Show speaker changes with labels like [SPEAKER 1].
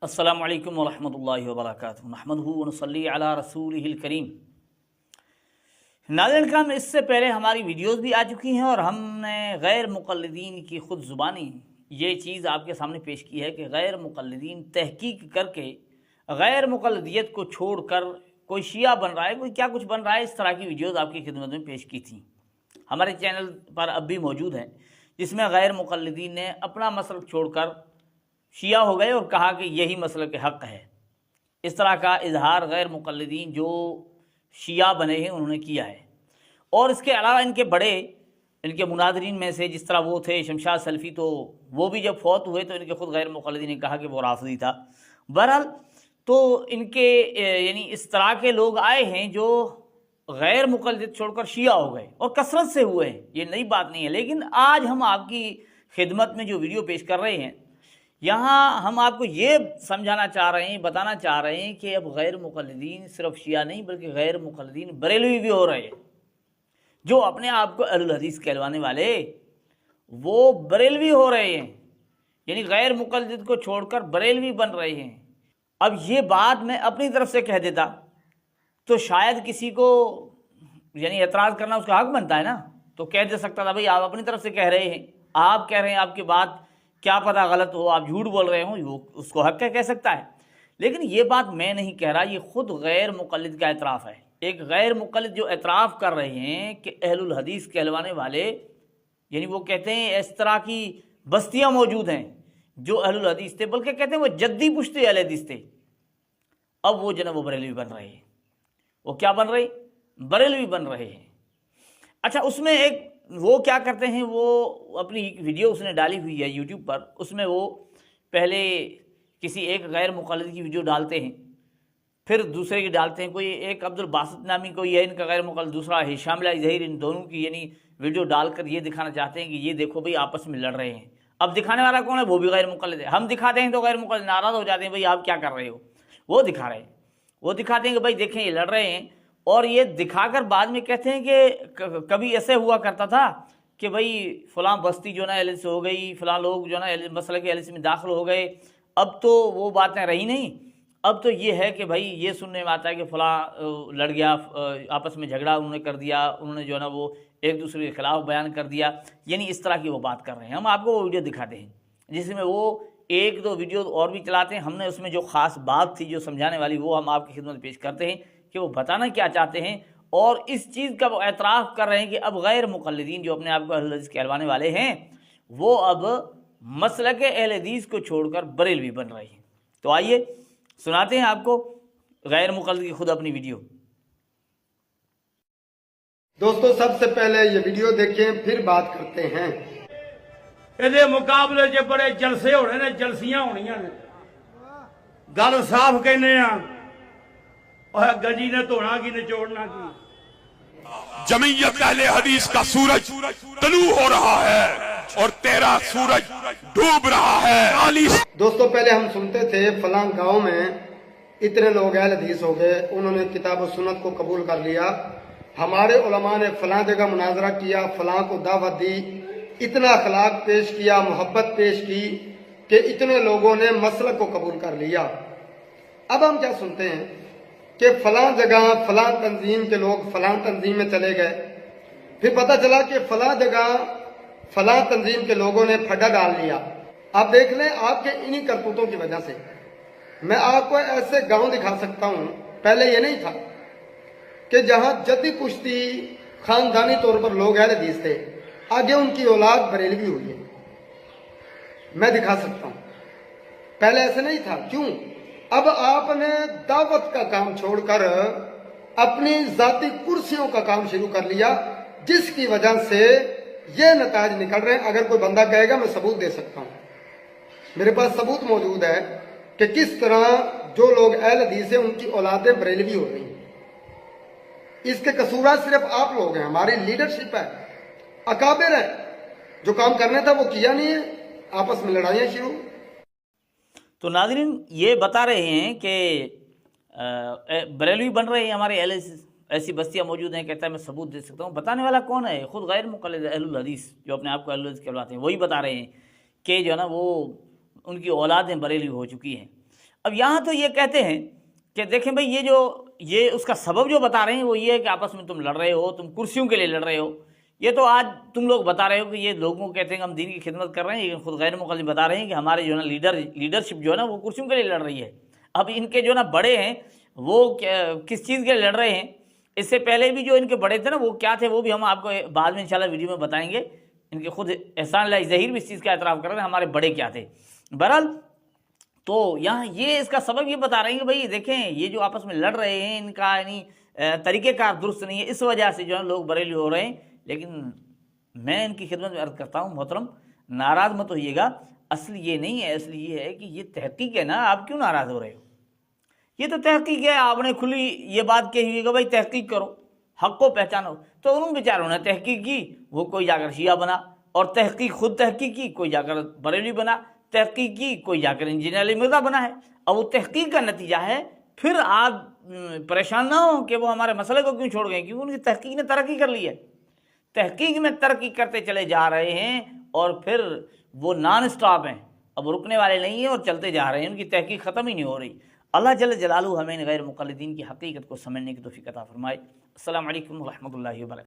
[SPEAKER 1] السلام علیکم ورحمۃ اللہ وبرکاتہ نحمدہ ونصلی علی رسولہ الکریم۔ ناظرین کرام، اس سے پہلے ہماری ویڈیوز بھی آ چکی ہیں اور ہم نے غیر مقلدین کی خود زبانی یہ چیز آپ کے سامنے پیش کی ہے کہ غیر مقلدین تحقیق کر کے غیر مقلدیت کو چھوڑ کر کوئی شیعہ بن رہا ہے، کوئی کیا کچھ بن رہا ہے، اس طرح کی ویڈیوز آپ کی خدمت میں پیش کی تھیں۔ ہمارے چینل پر اب بھی موجود ہیں، جس میں غیر مقلدین نے اپنا مسلک چھوڑ کر شیعہ ہو گئے اور کہا کہ یہی مسلک حق ہے۔ اس طرح کا اظہار غیر مقلدین جو شیعہ بنے ہیں انہوں نے کیا ہے۔ اور اس کے علاوہ ان کے مناظرین میں سے جس طرح وہ تھے شمشاد سلفی، تو وہ بھی جب فوت ہوئے تو ان کے خود غیر مقلدین نے کہا کہ وہ رافضی تھا۔ بہرحال تو ان کے اس طرح کے لوگ آئے ہیں جو غیر مقلد چھوڑ کر شیعہ ہو گئے اور کثرت سے ہوئے ہیں، یہ نئی بات نہیں ہے۔ لیکن آج ہم آپ کی خدمت میں جو ویڈیو پیش کر رہے ہیں، یہاں ہم آپ کو یہ سمجھانا چاہ رہے ہیں، بتانا چاہ رہے ہیں کہ اب غیر مقلدین صرف شیعہ نہیں بلکہ غیر مقلدین بریلوی بھی ہو رہے ہیں۔ جو اپنے آپ کو اہل الحدیث کہلوانے والے وہ بریلوی ہو رہے ہیں، یعنی غیر مقلد کو چھوڑ کر بریلوی بن رہے ہیں۔ اب یہ بات میں اپنی طرف سے کہہ دیتا تو شاید کسی کو اعتراض کرنا اس کا حق بنتا ہے نا، تو کہہ دے سکتا تھا بھئی آپ اپنی طرف سے کہہ رہے ہیں، آپ کہہ رہے ہیں، آپ کی بات کیا پتہ غلط ہو، آپ جھوٹ بول رہے ہوں، وہ اس کو حق کہہ سکتا ہے۔ لیکن یہ بات میں نہیں کہہ رہا، یہ خود غیر مقلد کا اعتراف ہے۔ ایک غیر مقلد جو اعتراف کر رہے ہیں کہ اہل الحدیث کہلوانے والے، وہ کہتے ہیں اس طرح کی بستیاں موجود ہیں جو اہل الحدیث تھے، بلکہ کہتے ہیں وہ جدی پشتے اہل حدیث تھے، اب وہ وہ بریلوی بن رہے ہیں۔ وہ کیا بن رہے ہیں؟ بریلوی بن رہے ہیں۔ اچھا، اس میں وہ کیا کرتے ہیں، وہ اپنی ویڈیو اس نے ڈالی ہوئی ہے یوٹیوب پر، اس میں وہ پہلے کسی ایک غیر مقلد کی ویڈیو ڈالتے ہیں، پھر دوسرے کی ڈالتے ہیں، کوئی ایک عبد الباسط نامی کوئی ہے ان کا غیر مقلد، دوسرا ہشام ظہیر، ان دونوں کی ویڈیو ڈال کر یہ دکھانا چاہتے ہیں کہ یہ دیکھو بھئی آپس میں لڑ رہے ہیں۔ اب دکھانے والا کون ہے؟ وہ بھی غیر مقلد ہے۔ ہم دکھاتے ہیں تو غیر مقلد ناراض ہو جاتے ہیں، بھئی آپ کیا کر رہے ہو؟ وہ دکھا رہے ہیں، وہ دکھاتے ہیں کہ بھئی دیکھیں یہ لڑ رہے ہیں، اور یہ دکھا کر بعد میں کہتے ہیں کہ کبھی ایسے ہوا کرتا تھا کہ بھئی فلاں بستی اہل حدیث ہو گئی، فلاں لوگ مسلک اہل حدیث میں داخل ہو گئے، اب تو وہ باتیں رہی نہیں۔ اب تو یہ ہے کہ بھئی یہ سننے میں آتا ہے کہ فلاں لڑ گیا، آپس میں جھگڑا انہوں نے کر دیا، انہوں نے وہ ایک دوسرے کے خلاف بیان کر دیا، اس طرح کی وہ بات کر رہے ہیں۔ ہم آپ کو وہ ویڈیو دکھاتے ہیں جس میں وہ ایک دو ویڈیو اور بھی چلاتے ہیں۔ ہم نے اس میں جو خاص بات تھی جو سمجھانے والی، وہ ہم آپ کی خدمت پیش کرتے ہیں کہ وہ بتانا کیا چاہتے ہیں، اور اس چیز کا وہ اعتراف کر رہے ہیں کہ اب غیر مقلدین جو اپنے آپ کو اہل حدیث کہلوانے والے ہیں، وہ اب مسلک اہل حدیث کو چھوڑ کر بریلوی بن رہے ہیں۔ تو آئیے سناتے ہیں آپ کو غیر مقلد کی خود اپنی ویڈیو۔
[SPEAKER 2] دوستو، سب سے پہلے یہ ویڈیو دیکھیں، پھر بات کرتے ہیں۔
[SPEAKER 3] یہ مقابلے چ بڑے جلسے ہونے نے، جلسیاں ہونیاں نے، گل صاف کہنے گجی نے دھونا کی نچوڑنا کی۔
[SPEAKER 4] جمعیت اہل حدیث کا سورج طلوع ہو رہا ہے اور تیرا سورج ڈوب رہا ہے۔
[SPEAKER 2] دوستو، پہلے ہم سنتے تھے فلاں گاؤں میں اتنے لوگ اہل حدیث ہو گئے، انہوں نے کتاب و سنت کو قبول کر لیا، ہمارے علماء نے فلاں جگہ مناظرہ کیا، فلاں کو دعوت دی، اتنا اخلاق پیش کیا، محبت پیش کی کہ اتنے لوگوں نے مسلک کو قبول کر لیا۔ اب ہم کیا سنتے ہیں کہ فلاں جگہ فلاں تنظیم کے لوگ فلاں تنظیم میں چلے گئے، پھر پتہ چلا کہ فلاں جگہ فلاں تنظیم کے لوگوں نے پھڈا ڈال لیا۔ آپ دیکھ لیں، آپ کے انہی کرتوتوں کی وجہ سے میں آپ کو ایسے گاؤں دکھا سکتا ہوں، پہلے یہ نہیں تھا، کہ جہاں جدی پشتی خاندانی طور پر لوگ اہل حدیث تھے، آگے ان کی اولاد بریلوی ہوئی ہے، میں دکھا سکتا ہوں۔ پہلے ایسے نہیں تھا، کیوں؟ اب آپ نے دعوت کا کام چھوڑ کر اپنی ذاتی کرسیوں کا کام شروع کر لیا، جس کی وجہ سے یہ نتائج نکل رہے ہیں۔ اگر کوئی بندہ کہے گا میں ثبوت دے سکتا ہوں، میرے پاس ثبوت موجود ہے کہ کس طرح جو لوگ اہل حدیث ہیں ان کی اولادیں بریلوی ہو رہی ہیں۔ اس کے قصورات صرف آپ لوگ ہیں، ہماری لیڈرشپ ہے، اکابر ہے، جو کام کرنے تھا وہ کیا نہیں ہے، آپس میں لڑائیاں شروع۔
[SPEAKER 1] تو ناظرین یہ بتا رہے ہیں کہ بریلوی بن رہے ہیں ہمارے اہل حدیث، ایسی بستیاں موجود ہیں، کہتا ہے میں ثبوت دے سکتا ہوں۔ بتانے والا کون ہے؟ خود غیر مقلد اہل الحدیث جو اپنے آپ کو اہل الحدیث کہلاتے ہیں، وہی بتا رہے ہیں کہ وہ ان کی اولادیں بریلوی ہو چکی ہیں۔ اب یہاں تو یہ کہتے ہیں کہ دیکھیں بھئی یہ اس کا سبب جو بتا رہے ہیں وہ یہ ہے کہ آپس میں تم لڑ رہے ہو، تم کرسیوں کے لیے لڑ رہے ہو. یہ تو آج تم لوگ بتا رہے ہو کہ یہ لوگوں کو کہتے ہیں کہ ہم دین کی خدمت کر رہے ہیں، لیکن خود غیر مقلد بتا رہے ہیں کہ ہمارے جو ہے نا لیڈرشپ جو ہے نا وہ کرسیوں کے لیے لڑ رہی ہے. اب ان کے جو نا بڑے ہیں وہ کس چیز کے لیے لڑ رہے ہیں؟ اس سے پہلے بھی جو ان کے بڑے تھے نا وہ کیا تھے وہ بھی ہم آپ کو بعد میں انشاءاللہ ویڈیو میں بتائیں گے. ان کے خود احسان اللہ ظہیر بھی اس چیز کا اعتراف کر رہے ہیں ہمارے بڑے کیا تھے. بہرحال تو یہاں یہ اس کا سبب یہ بتا رہے ہیں کہ بھئی دیکھیں یہ جو آپس میں لڑ رہے ہیں ان کا یعنی طریقہ کار درست نہیں ہے، اس وجہ سے جو ہے لوگ بریلوی ہو رہے ہیں. لیکن میں ان کی خدمت میں عرض کرتا ہوں محترم ناراض مت ہوئیے گا، اصل یہ نہیں ہے، اصل یہ ہے کہ یہ تحقیق ہے نا. آپ کیوں ناراض ہو رہے ہو؟ یہ تو تحقیق ہے. آپ نے کھلی یہ بات کہی ہوئی کہ بھائی تحقیق کرو، حق کو پہچانو. تو ان بیچاروں نے تحقیق کی، وہ کوئی جا کر شیعہ بنا، اور خود تحقیق کی، کوئی جا کر بریلوی بنا، تحقیق کی کوئی جا کر انجینئر علی مرزا بنا ہے. اب وہ تحقیق کا نتیجہ ہے. پھر آپ پریشان نہ ہوں کہ وہ ہمارے مسئلے کو کیوں چھوڑ گئے، کیونکہ ان کی تحقیق نے ترقی کر لی ہے. تحقیق میں ترقی کرتے چلے جا رہے ہیں اور پھر وہ نان اسٹاپ ہیں، اب رکنے والے نہیں ہیں اور چلتے جا رہے ہیں. ان کی تحقیق ختم ہی نہیں ہو رہی. اللہ جل جلالہ ہمیں غیر مقلدین کی حقیقت کو سمجھنے کی توفیق عطا فرمائے. السلام علیکم ورحمۃ اللہ وبرکاتہ.